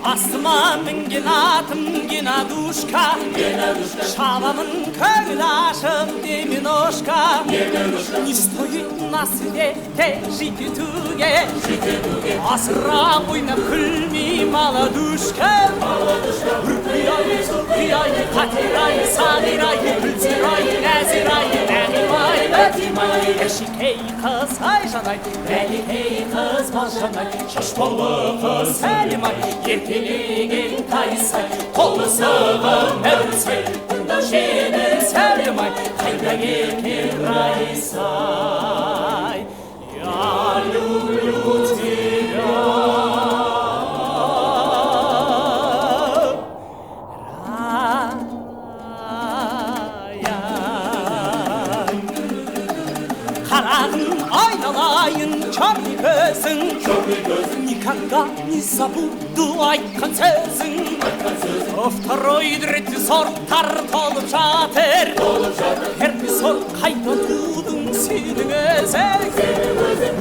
Астыма мінген атым генадушка, шаламын көңіл ашым деменошка. Не стоит на свете жить и туге, асыра ойнап күлмей молодушка. Үрпияй, қатирай, сағирай, күлсерай, нәзирай, нәғимай, әшекей қыз айжанай, бәлекей қыз балжанай, шашболы қыз сәлемай, ертелеген тайсай, қолы сығым әрсай, бұнда жеңіл сәлемай, қайда екен райсай. Я люблю тебя. Черный көзің, никогда не забуду айтқан сөзің. Второй третий сорттар толып жатыр, первый сорт қайта тудың сенің өзің.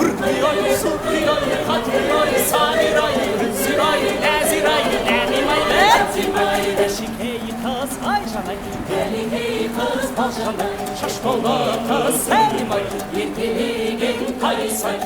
Үрпияй, сұлпияй, қатирай, сағирай, күлсерай, нәзирай, нәғимай, әшекей қыз айжанай, бәлекей қыз балжанай, шашболы қыз сәлемай, ертелеген тайсай,